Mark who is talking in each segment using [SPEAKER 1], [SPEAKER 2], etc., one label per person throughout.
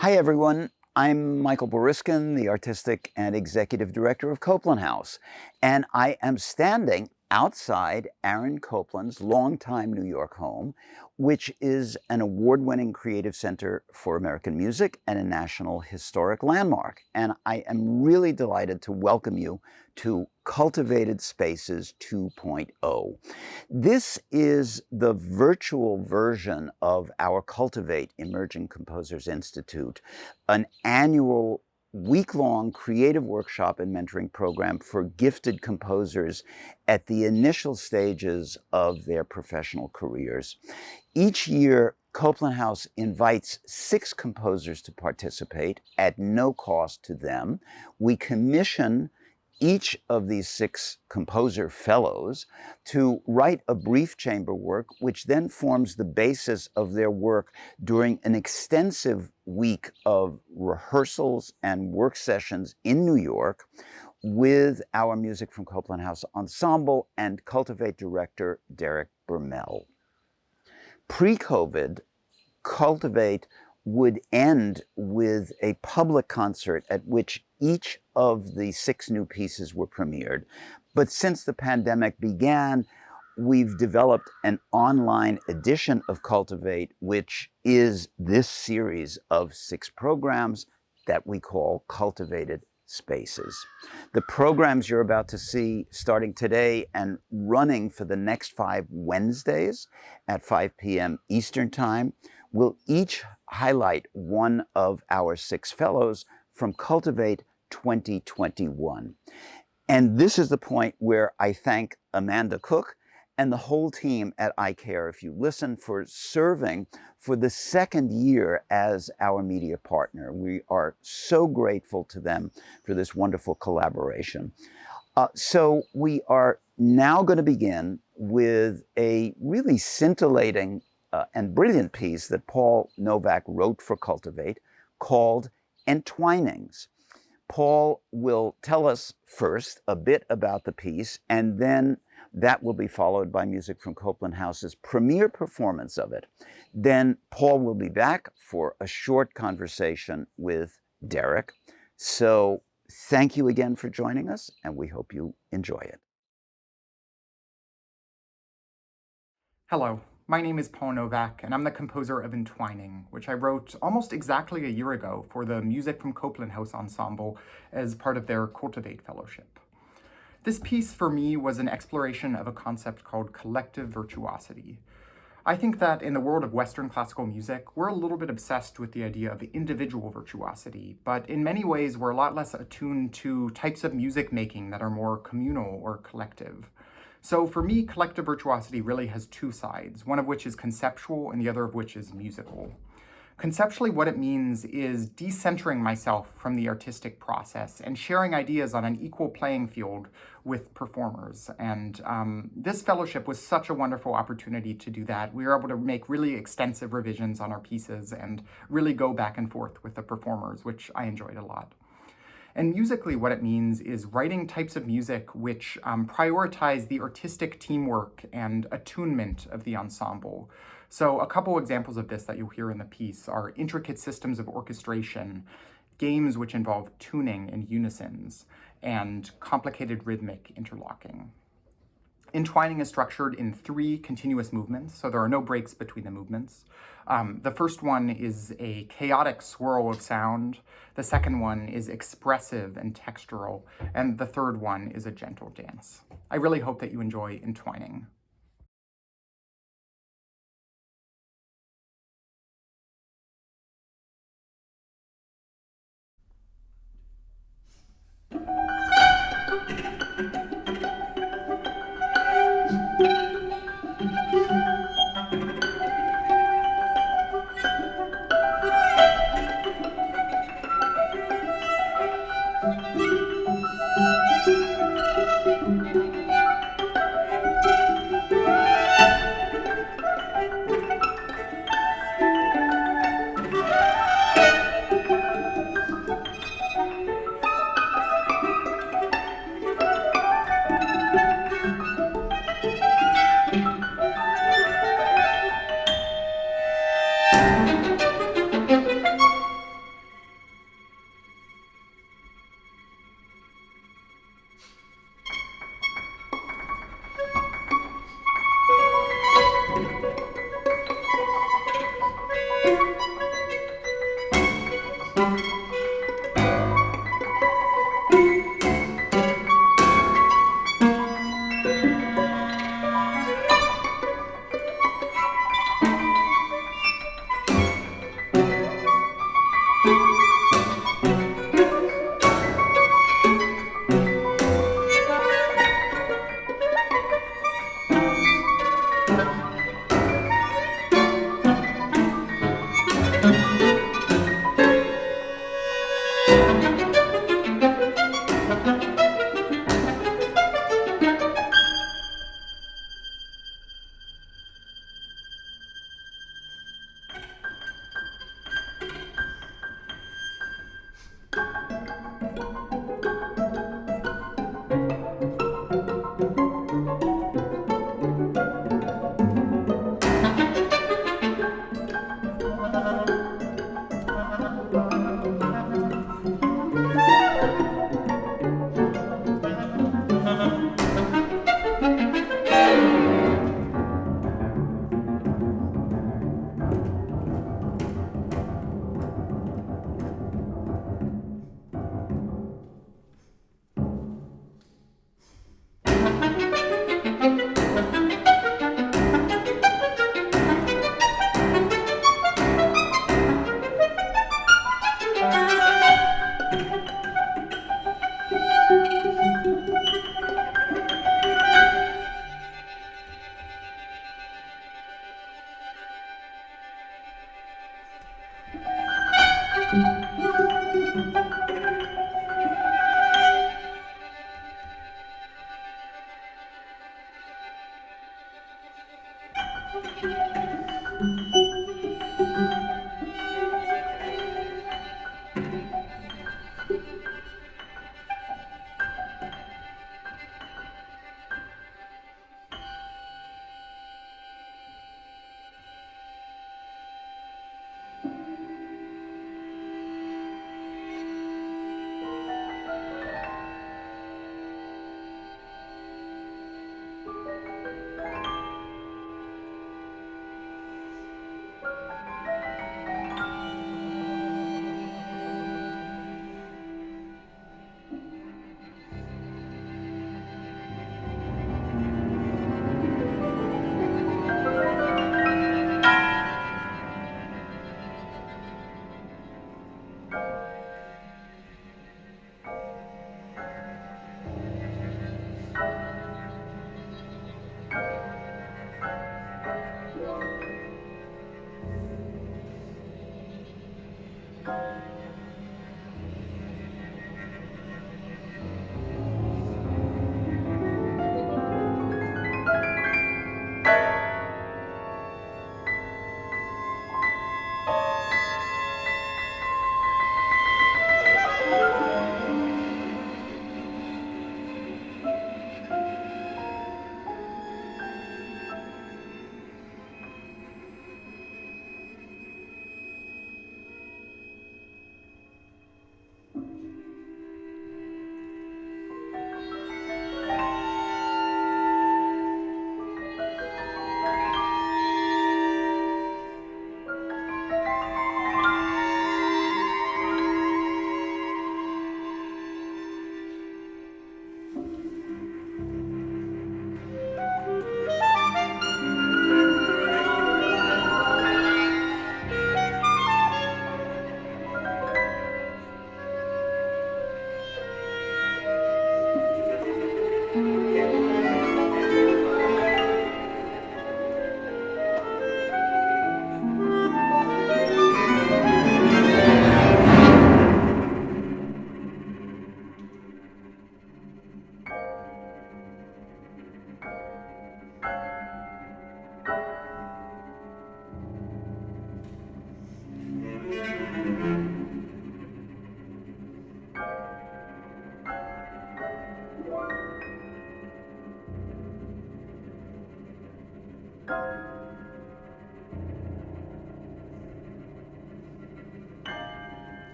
[SPEAKER 1] Hi, everyone. I'm Michael Boriskin, the Artistic and Executive Director of Copland House, and I am standing outside Aaron Copland's longtime New York home, which is an award-winning creative center for American music and a National Historic Landmark. And I am really delighted to welcome you to Cultivated Spaces 2.0. This is the virtual version of our Cultivate Emerging Composers Institute, an annual week-long creative workshop and mentoring program for gifted composers at the initial stages of their professional careers. Each year, Copland House invites 6 composers to participate at no cost to them. We commission each of these 6 composer fellows to write a brief chamber work, which then forms the basis of their work during an extensive week of rehearsals and work sessions in New York with our Music from Copland House ensemble and Cultivate director Derek Bermel. Pre-COVID, Cultivate would end with a public concert at which each of the 6 new pieces were premiered. But since the pandemic began, we've developed an online edition of Cultivate, which is this series of 6 programs that we call Cultivated Spaces. The programs you're about to see starting today and running for the next 5 Wednesdays at 5 p.m. Eastern Time will each highlight one of our 6 fellows from Cultivate 2021. And this is the point where I thank Amanda Cook and the whole team at iCare If You Listen for serving for the 2nd year as our media partner. We are so grateful to them for this wonderful collaboration. So we are now going to begin with a really scintillating and brilliant piece that Paul Novak wrote for Cultivate called Entwinings. Paul will tell us first a bit about the piece, and then that will be followed by Music from Copland House's premiere performance of it. Then Paul will be back for a short conversation with Derek. So thank you again for joining us, and we hope you enjoy it.
[SPEAKER 2] Hello, my name is Paul Novak, and I'm the composer of Entwining, which I wrote almost exactly a year ago for the Music from Copland House ensemble as part of their Cultivate Fellowship. This piece for me was an exploration of a concept called collective virtuosity. I think that in the world of Western classical music, we're a little bit obsessed with the idea of individual virtuosity, but in many ways we're a lot less attuned to types of music making that are more communal or collective. So for me, collective virtuosity really has 2 sides, one of which is conceptual and the other of which is musical. Conceptually, what it means is decentering myself from the artistic process and sharing ideas on an equal playing field with performers. And this fellowship was such a wonderful opportunity to do that. We were able to make really extensive revisions on our pieces and really go back and forth with the performers, which I enjoyed a lot. And musically, what it means is writing types of music which prioritize the artistic teamwork and attunement of the ensemble. So a couple examples of this that you'll hear in the piece are intricate systems of orchestration, games which involve tuning and unisons, and complicated rhythmic interlocking. Entwining is structured in 3 continuous movements, so there are no breaks between the movements. The first one is a chaotic swirl of sound. The second one is expressive and textural. And the third one is a gentle dance. I really hope that you enjoy Entwining.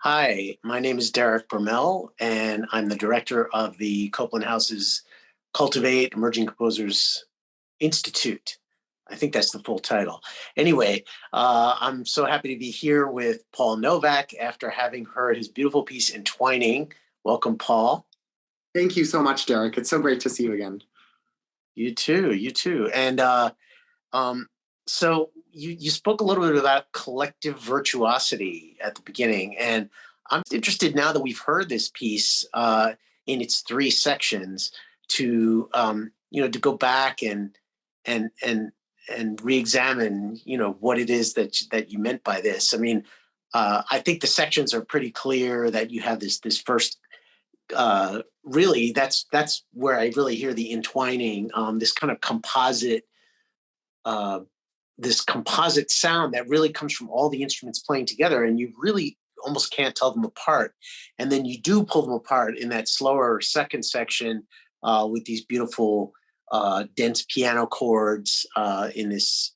[SPEAKER 3] Hi, my name is Derek Bermel, and I'm the director of the Copland House's Cultivate Emerging Composers Institute. I think that's the full title. Anyway, I'm so happy to be here with Paul Novak after having heard his beautiful piece, Entwining. Welcome, Paul.
[SPEAKER 4] Thank you so much, Derek. It's so great to see you again.
[SPEAKER 3] You too, you too. And so you spoke a little bit about collective virtuosity at the beginning, and I'm interested now that we've heard this piece in its three sections to go back and re-examine what it is that you meant by this. I mean, I think the sections are pretty clear that you have this first. Really, that's where I really hear the entwining, this kind of composite. This composite sound that really comes from all the instruments playing together, and you really almost can't tell them apart. And then you do pull them apart in that slower second section with these beautiful dense piano chords in this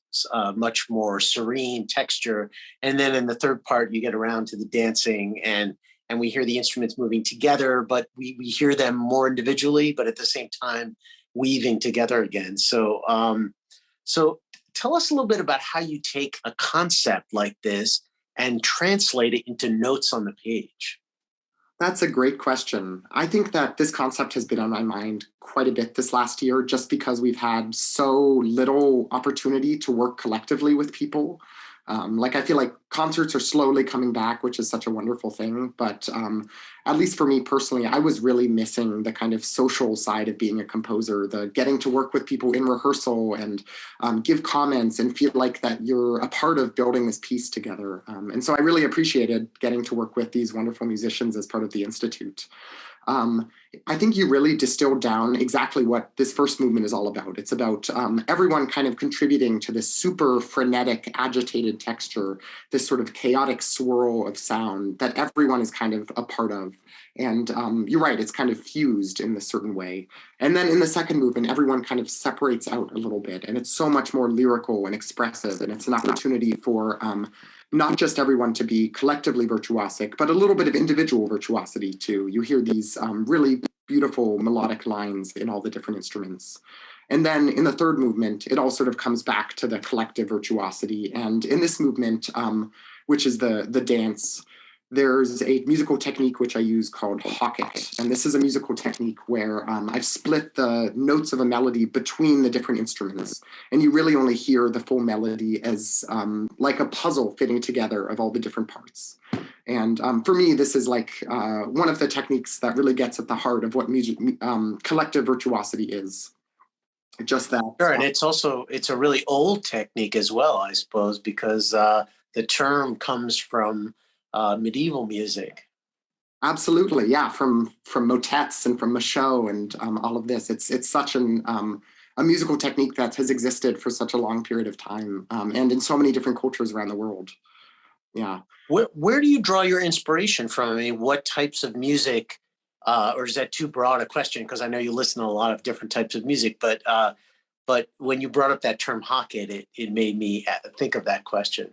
[SPEAKER 3] much more serene texture. And then in the third part, you get around to the dancing, and we hear the instruments moving together, but we hear them more individually, but at the same time weaving together again. So tell us a little bit about how you take a concept like this and translate it into notes on the page.
[SPEAKER 4] That's a great question. I think that this concept has been on my mind quite a bit this last year, just because we've had so little opportunity to work collectively with people. I feel like concerts are slowly coming back, which is such a wonderful thing. But at least for me personally, I was really missing the kind of social side of being a composer, the getting to work with people in rehearsal and give comments and feel like that you're a part of building this piece together. And so I really appreciated getting to work with these wonderful musicians as part of the Institute. I think you really distilled down exactly what this first movement is all about. It's about everyone kind of contributing to this super frenetic, agitated texture, this sort of chaotic swirl of sound that everyone is kind of a part of. And you're right, it's kind of fused in this certain way. And then in the second movement, everyone kind of separates out a little bit, and it's so much more lyrical and expressive, and it's an opportunity for not just everyone to be collectively virtuosic, but a little bit of individual virtuosity too. You hear these really beautiful melodic lines in all the different instruments. And then in the third movement, it all sort of comes back to the collective virtuosity. And in this movement, which is the dance, there's a musical technique which I use called hocket. And this is a musical technique where I've split the notes of a melody between the different instruments. And you really only hear the full melody as like a puzzle fitting together of all the different parts. And for me, this is like one of the techniques that really gets at the heart of what music, collective virtuosity is. Just that.
[SPEAKER 3] Sure, and it's a really old technique as well, I suppose, because the term comes from medieval music.
[SPEAKER 4] Absolutely, yeah, from motets and from Michaud and all of this. It's such a musical technique that has existed for such a long period of time, and in so many different cultures around the world. Yeah.
[SPEAKER 3] Where do you draw your inspiration from? I mean, what types of music, or is that too broad a question? Because I know you listen to a lot of different types of music, but when you brought up that term hocket, it made me think of that question.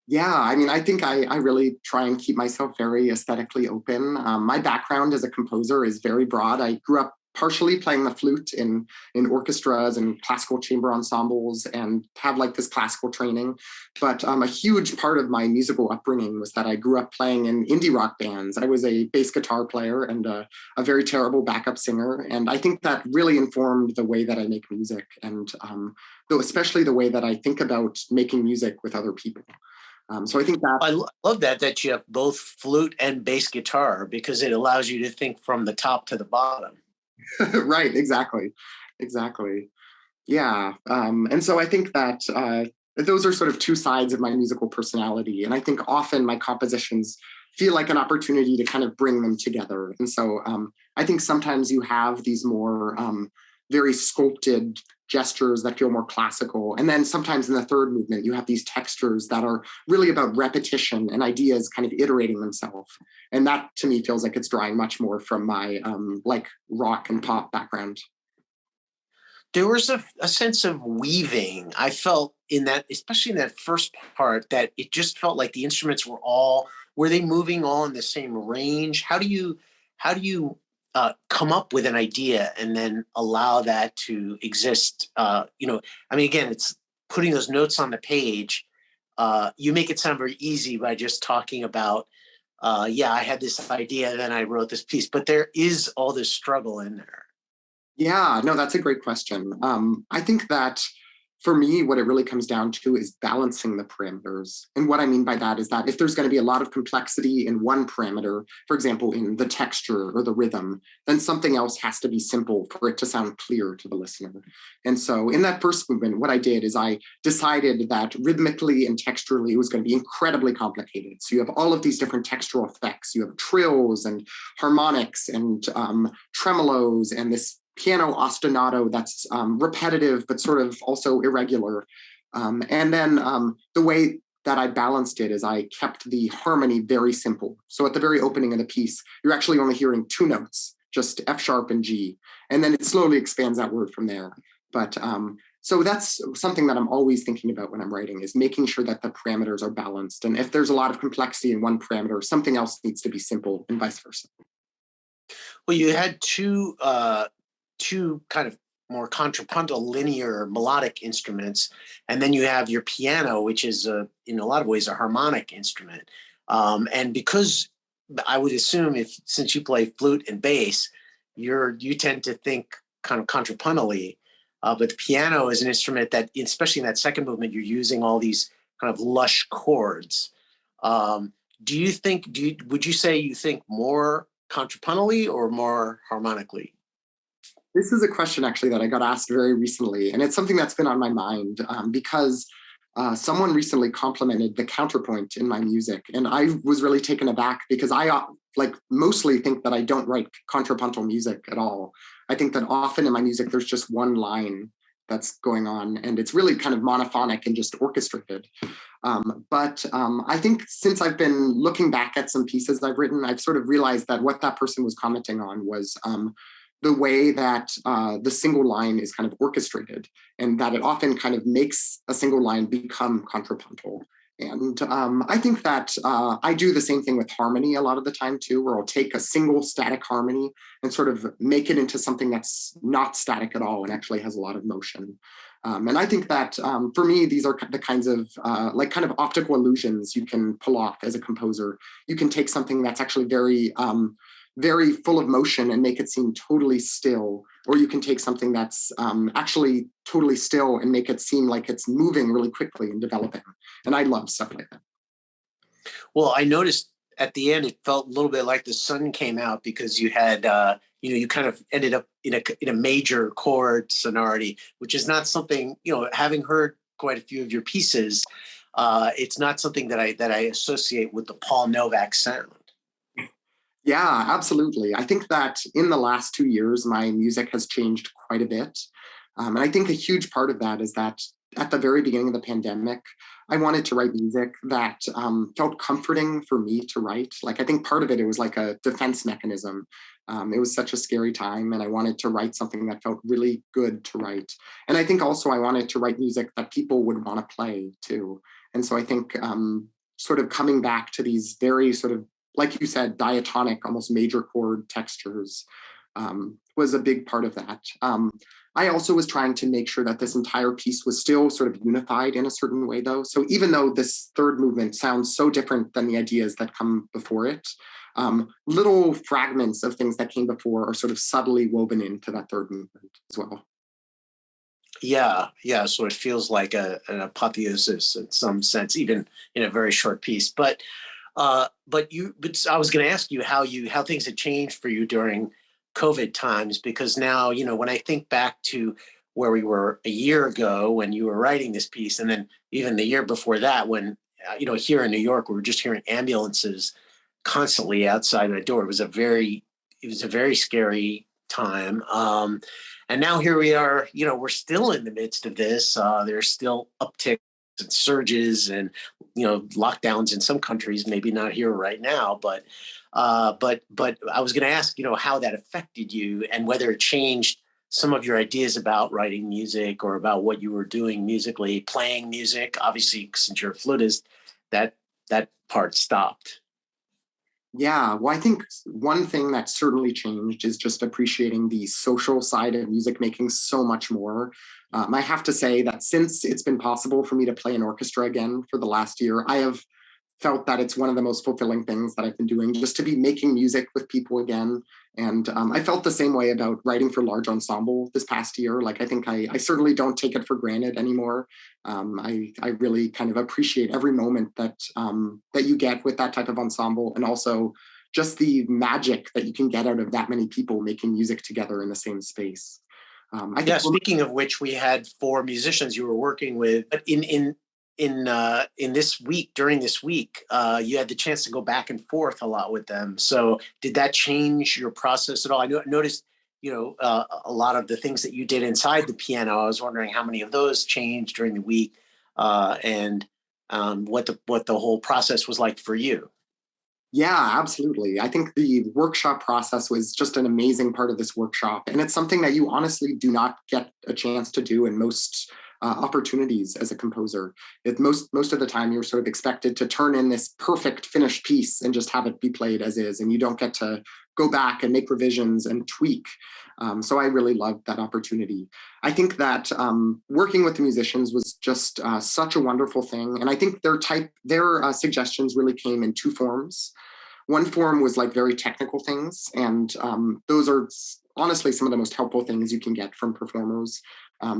[SPEAKER 4] Yeah, I mean, I think I really try and keep myself very aesthetically open. My background as a composer is very broad. I grew up partially playing the flute in orchestras and classical chamber ensembles and have like this classical training. But a huge part of my musical upbringing was that I grew up playing in indie rock bands. I was a bass guitar player and a very terrible backup singer. And I think that really informed the way that I make music, and especially the way that I think about making music with other people. So I think that
[SPEAKER 3] I love that you have both flute and bass guitar, because it allows you to think from the top to the bottom.
[SPEAKER 4] right, exactly. Yeah. And so I think that those are sort of two sides of my musical personality. And I think often my compositions feel like an opportunity to kind of bring them together. And so I think sometimes you have these more very sculpted gestures that feel more classical. And then sometimes in the third movement, you have these textures that are really about repetition and ideas kind of iterating themselves. And that to me feels like it's drawing much more from my like rock and pop background.
[SPEAKER 3] There was a sense of weaving. I felt in that, especially in that first part, that it just felt like the instruments were all were they moving all in the same range? How do you come up with an idea and then allow that to exist? I mean, again, it's putting those notes on the page. You make it sound very easy by just talking about, yeah, I had this idea, and then I wrote this piece, but there is all this struggle in there.
[SPEAKER 4] Yeah, no, that's a great question. I think that for me, what it really comes down to is balancing the parameters. And what I mean by that is that if there's going to be a lot of complexity in one parameter, for example, in the texture or the rhythm, then something else has to be simple for it to sound clear to the listener. And so in that first movement, what I did is I decided that rhythmically and texturally, it was going to be incredibly complicated. So you have all of these different textural effects. You have trills and harmonics and tremolos and this piano ostinato that's repetitive, but sort of also irregular. And then the way that I balanced it is I kept the harmony very simple. So at the very opening of the piece, you're actually only hearing two notes, just F sharp and G. And then it slowly expands outward from there. But so that's something that I'm always thinking about when I'm writing, is making sure that the parameters are balanced. And if there's a lot of complexity in one parameter, something else needs to be simple, and vice versa.
[SPEAKER 3] Well, you had two kind of more contrapuntal linear melodic instruments, and then you have your piano, which is in a lot of ways a harmonic instrument. And because I would assume, since you play flute and bass, you tend to think kind of contrapuntally, but the piano is an instrument that, especially in that second movement, you're using all these kind of lush chords. Would you say you think more contrapuntally or more harmonically?
[SPEAKER 4] This is a question actually that I got asked very recently, and it's something that's been on my mind because someone recently complimented the counterpoint in my music, and I was really taken aback because I mostly think that I don't write contrapuntal music at all. I think that often in my music there's just one line that's going on, and it's really kind of monophonic and just orchestrated. But I think since I've been looking back at some pieces I've written, I've sort of realized that what that person was commenting on was the way that the single line is kind of orchestrated, and that it often kind of makes a single line become contrapuntal. And I think that I do the same thing with harmony a lot of the time too, where I'll take a single static harmony and sort of make it into something that's not static at all and actually has a lot of motion. And I think that for me, these are the kinds of kind of optical illusions you can pull off as a composer. You can take something that's actually very full of motion and make it seem totally still, or you can take something that's actually totally still and make it seem like it's moving really quickly and developing. And I love stuff like that.
[SPEAKER 3] Well, I noticed at the end it felt a little bit like the sun came out, because you had you kind of ended up in a major chord sonority, which is not something, having heard quite a few of your pieces, it's not something that I associate with the Paul Novak sound.
[SPEAKER 4] Yeah, absolutely. I think that in the last 2 years, my music has changed quite a bit. And I think a huge part of that is that at the very beginning of the pandemic, I wanted to write music that felt comforting for me to write. Like, I think part of it was like a defense mechanism. It was such a scary time, and I wanted to write something that felt really good to write. And I think also I wanted to write music that people would want to play too. And so I think sort of coming back to these very sort of, like you said, diatonic, almost major chord textures was a big part of that. I also was trying to make sure that this entire piece was still sort of unified in a certain way, though. So even though this third movement sounds so different than the ideas that come before it, little fragments of things that came before are sort of subtly woven into that third movement as well.
[SPEAKER 3] Yeah. So it feels like an apotheosis in some sense, even in a very short piece. But I was going to ask you how things had changed for you during COVID times, because now, when I think back to where we were a year ago when you were writing this piece, and then even the year before that, when, here in New York, we were just hearing ambulances constantly outside my door. It was a very scary time. And now here we are, we're still in the midst of this. There's still upticks and surges and lockdowns in some countries, maybe not here right now, but I was going to ask how that affected you, and whether it changed some of your ideas about writing music or about what you were doing musically, playing music. Obviously, since you're a flutist, that part stopped.
[SPEAKER 4] Yeah, well, I think one thing that certainly changed is just appreciating the social side of music making so much more. I have to say that since it's been possible for me to play an orchestra again for the last year, I have felt that it's one of the most fulfilling things that I've been doing, just to be making music with people again. And I felt the same way about writing for large ensemble this past year. Like, I think I certainly don't take it for granted anymore. I really kind of appreciate every moment that that you get with that type of ensemble, and also just the magic that you can get out of that many people making music together in the same space. I
[SPEAKER 3] Yeah,
[SPEAKER 4] think
[SPEAKER 3] speaking of which, we had 4 musicians you were working with. But in this week, during this week, you had the chance to go back and forth a lot with them. So did that change your process at all? Noticed, a lot of the things that you did inside the piano. I was wondering how many of those changed during the week, and what the whole process was like for you.
[SPEAKER 4] Yeah, absolutely. I think the workshop process was just an amazing part of this workshop. And it's something that you honestly do not get a chance to do in most opportunities as a composer. Most of the time, you're sort of expected to turn in this perfect finished piece and just have it be played as is. And you don't get to go back and make revisions and tweak. So I really loved that opportunity. I think that working with the musicians was just such a wonderful thing. And I think their suggestions really came in 2 forms. One form was like very technical things, and those are honestly some of the most helpful things you can get from performers.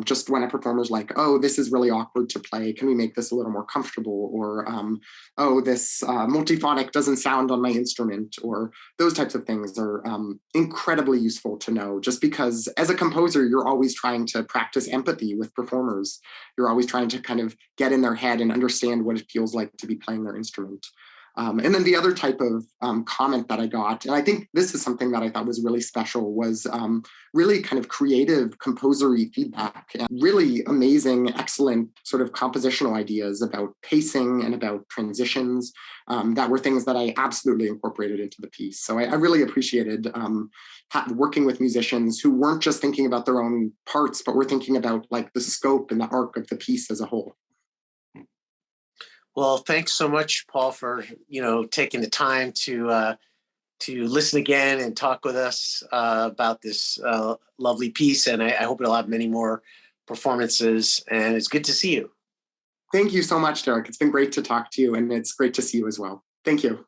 [SPEAKER 4] Just when a performer's like, oh, this is really awkward to play, can we make this a little more comfortable? Or, oh, this multiphonic doesn't sound on my instrument, or those types of things are incredibly useful to know, just because as a composer, you're always trying to practice empathy with performers. You're always trying to kind of get in their head and understand what it feels like to be playing their instrument. And then the other type of comment that I got, and I think this is something that I thought was really special, was really kind of creative composery feedback, and really amazing, excellent sort of compositional ideas about pacing and about transitions that were things that I absolutely incorporated into the piece. So I really appreciated working with musicians who weren't just thinking about their own parts, but were thinking about like the scope and the arc of the piece as a whole.
[SPEAKER 3] Well, thanks so much, Paul, for taking the time to listen again and talk with us about this lovely piece. And I hope it'll have many more performances. And it's good to see you.
[SPEAKER 4] Thank you so much, Derek. It's been great to talk to you, and it's great to see you as well. Thank you.